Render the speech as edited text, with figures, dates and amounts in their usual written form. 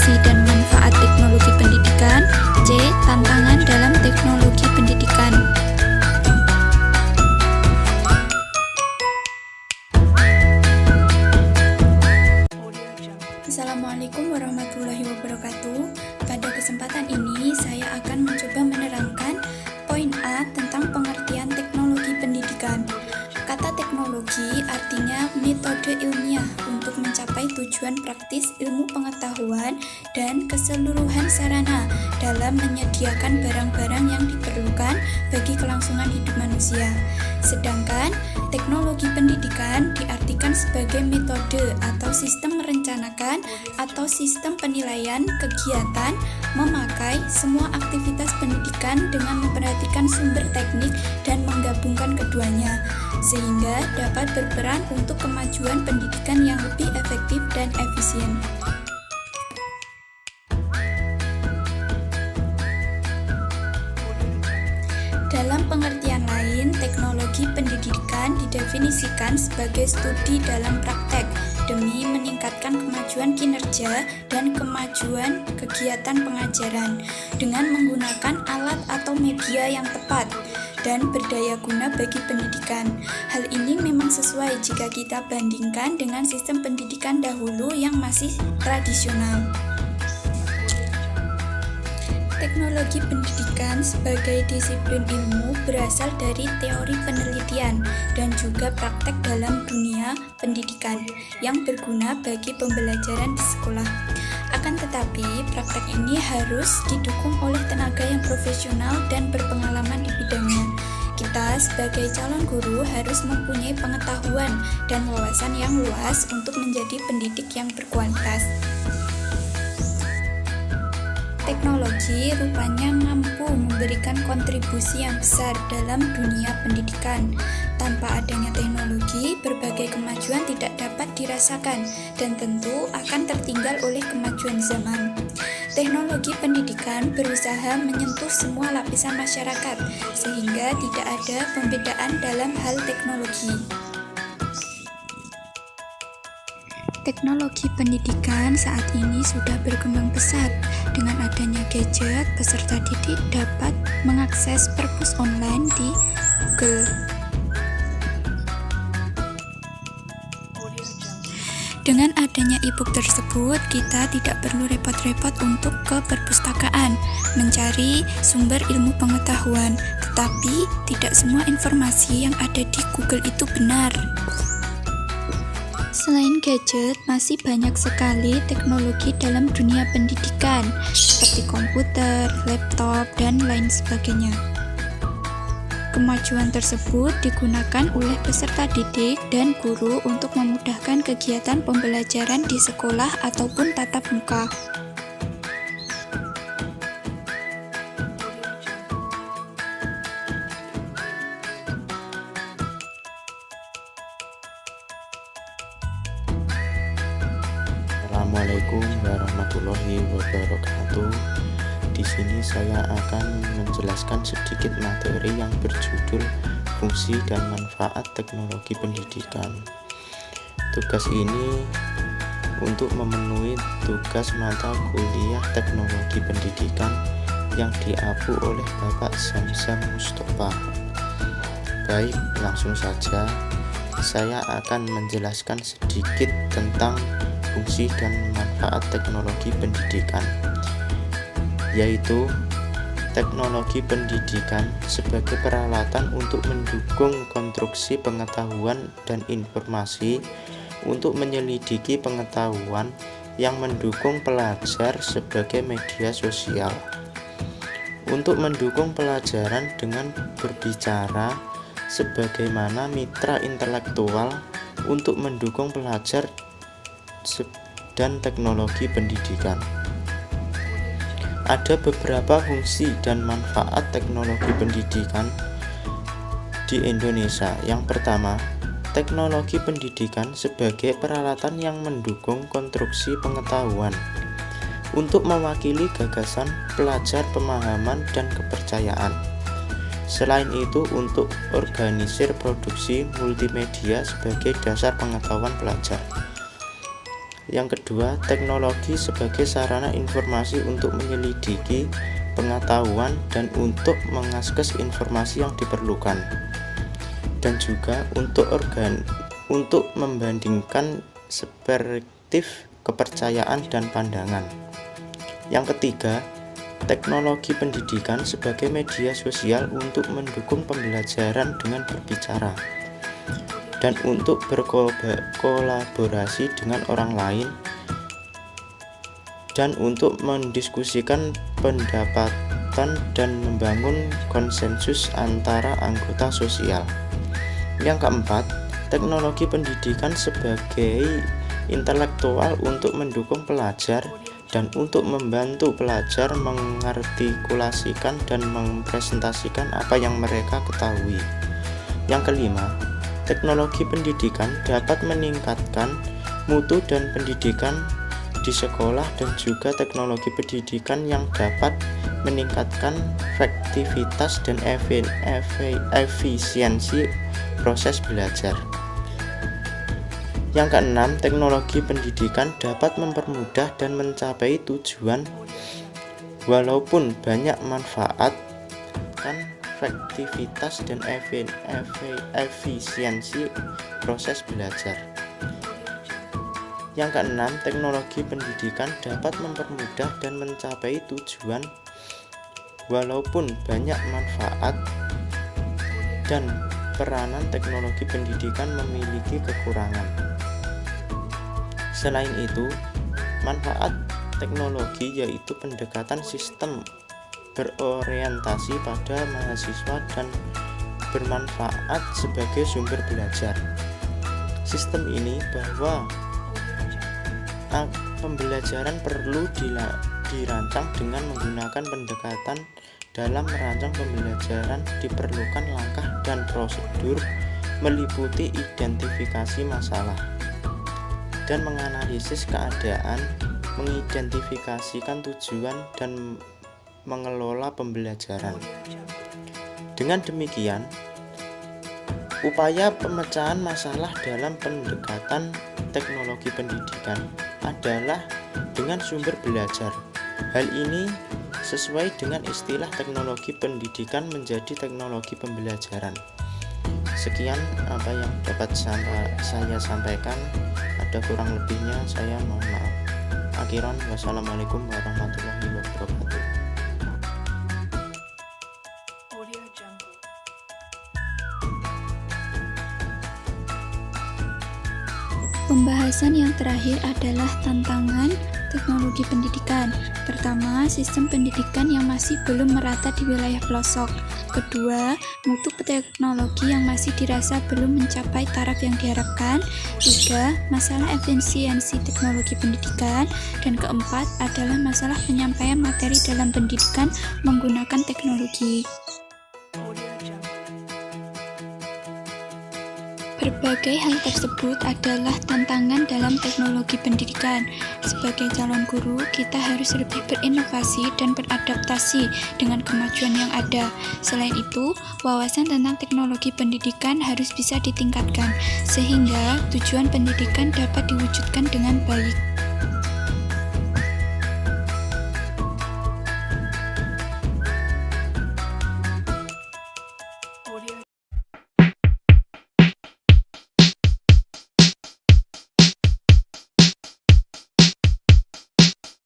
fungsi dan manfaat teknologi pendidikan. C. Tantangan dalam teknologi pendidikan. Assalamualaikum warahmatullahi wabarakatuh. Pada kesempatan ini saya akan mencoba menerangkan poin A tentang pengertian teknologi pendidikan. Kata teknologi artinya metode ilmiah untuk mencapai tujuan praktis ilmu pengetahuan dan keseluruhan sarana dalam menyediakan barang-barang yang diperlukan bagi kelangsungan hidup manusia. Sedangkan teknologi pendidikan diartikan sebagai metode atau sistem merencanakan atau sistem penilaian kegiatan memakai semua aktivitas pendidikan dengan memperhatikan sumber teknik dan menggabungkan keduanya, sehingga dapat berperan untuk kemajuan pendidikan yang lebih efektif dan efisien. Dalam pengertian lain, teknologi pendidikan didefinisikan sebagai studi dalam praktek demi meningkatkan kemajuan kinerja dan kemajuan kegiatan pengajaran dengan menggunakan alat atau media yang tepat dan berdaya guna bagi pendidikan. Hal ini memang sesuai jika kita bandingkan dengan sistem pendidikan dahulu yang masih tradisional. Teknologi pendidikan sebagai disiplin ilmu berasal dari teori penelitian dan juga praktek dalam dunia pendidikan yang berguna bagi pembelajaran di sekolah. Akan tetapi, praktek ini harus didukung oleh tenaga yang profesional dan berpengalaman di bidangnya. Kita sebagai calon guru harus mempunyai pengetahuan dan wawasan yang luas untuk menjadi pendidik yang berkualitas. Teknologi rupanya mampu memberikan kontribusi yang besar dalam dunia pendidikan. Tanpa adanya teknologi, berbagai kemajuan tidak dapat dirasakan dan tentu akan tertinggal oleh kemajuan zaman. Teknologi pendidikan berusaha menyentuh semua lapisan masyarakat, sehingga tidak ada pembedaan dalam hal teknologi. Teknologi pendidikan saat ini sudah berkembang pesat. Dengan adanya gadget, peserta didik dapat mengakses perpus online di Google. Dengan adanya e-book tersebut, kita tidak perlu repot-repot untuk ke perpustakaan mencari sumber ilmu pengetahuan, tetapi tidak semua informasi yang ada di Google itu benar. Selain gadget, masih banyak sekali teknologi dalam dunia pendidikan, seperti komputer, laptop, dan lain sebagainya. Kemajuan tersebut digunakan oleh peserta didik dan guru untuk memudahkan kegiatan pembelajaran di sekolah ataupun tatap muka. Assalamualaikum warahmatullahi wabarakatuh. Di sini saya akan menjelaskan sedikit materi yang berjudul fungsi dan manfaat teknologi pendidikan. Tugas ini untuk memenuhi tugas mata kuliah teknologi pendidikan yang diapu oleh Bapak Zamzam Mustafa. Baik, langsung saja saya akan menjelaskan sedikit tentang fungsi dan manfaat teknologi pendidikan, yaitu teknologi pendidikan sebagai peralatan untuk mendukung konstruksi pengetahuan dan informasi untuk menyelidiki pengetahuan yang mendukung pelajar sebagai media sosial, untuk mendukung pelajaran dengan berbicara sebagaimana mitra intelektual, untuk mendukung pelajar dan teknologi pendidikan. Ada beberapa fungsi dan manfaat teknologi pendidikan di Indonesia. Yang pertama, teknologi pendidikan sebagai peralatan yang mendukung konstruksi pengetahuan untuk mewakili gagasan pelajar, pemahaman, dan kepercayaan. Selain itu, untuk organisir produksi multimedia sebagai dasar pengetahuan pelajar. Yang kedua, teknologi sebagai sarana informasi untuk menyelidiki pengetahuan dan untuk mengakses informasi yang diperlukan, dan juga untuk membandingkan perspektif, kepercayaan, dan pandangan. Yang ketiga, teknologi pendidikan sebagai media sosial untuk mendukung pembelajaran dengan berbicara dan untuk berkolaborasi dengan orang lain dan untuk mendiskusikan pendapatan dan membangun konsensus antara anggota sosial. Yang keempat, teknologi pendidikan sebagai intelektual untuk mendukung pelajar dan untuk membantu pelajar mengartikulasikan dan mempresentasikan apa yang mereka ketahui. Yang kelima, teknologi pendidikan dapat meningkatkan mutu dan pendidikan di sekolah dan juga teknologi pendidikan yang dapat meningkatkan efektivitas dan efisiensi proses belajar. Yang keenam, teknologi pendidikan dapat mempermudah dan mencapai tujuan walaupun banyak manfaat dan efektivitas dan efisiensi proses belajar. Yang keenam, teknologi pendidikan dapat mempermudah dan mencapai tujuan walaupun banyak manfaat dan peranan teknologi pendidikan memiliki kekurangan. Selain itu, manfaat teknologi yaitu pendekatan sistem berorientasi pada mahasiswa dan bermanfaat sebagai sumber belajar. Sistem ini bahwa pembelajaran perlu dirancang dengan menggunakan pendekatan. Dalam merancang pembelajaran diperlukan langkah dan prosedur meliputi identifikasi masalah dan menganalisis keadaan, mengidentifikasikan tujuan dan mengelola pembelajaran. Dengan demikian, upaya pemecahan masalah dalam pendekatan teknologi pendidikan adalah dengan sumber belajar. Hal ini sesuai dengan istilah teknologi pendidikan menjadi teknologi pembelajaran. Sekian apa yang dapat saya sampaikan. Ada kurang lebihnya saya mohon maaf. Akhiran, wassalamualaikum warahmatullahi wabarakatuh. Pembahasan yang terakhir adalah tantangan teknologi pendidikan. Pertama, sistem pendidikan yang masih belum merata di wilayah pelosok. Kedua, mutu teknologi yang masih dirasa belum mencapai taraf yang diharapkan. Tiga, masalah efisiensi teknologi pendidikan. Dan keempat adalah masalah penyampaian materi dalam pendidikan menggunakan teknologi. Berbagai hal tersebut adalah tantangan dalam teknologi pendidikan. Sebagai calon guru, kita harus lebih berinovasi dan beradaptasi dengan kemajuan yang ada. Selain itu, wawasan tentang teknologi pendidikan harus bisa ditingkatkan, sehingga tujuan pendidikan dapat diwujudkan dengan baik.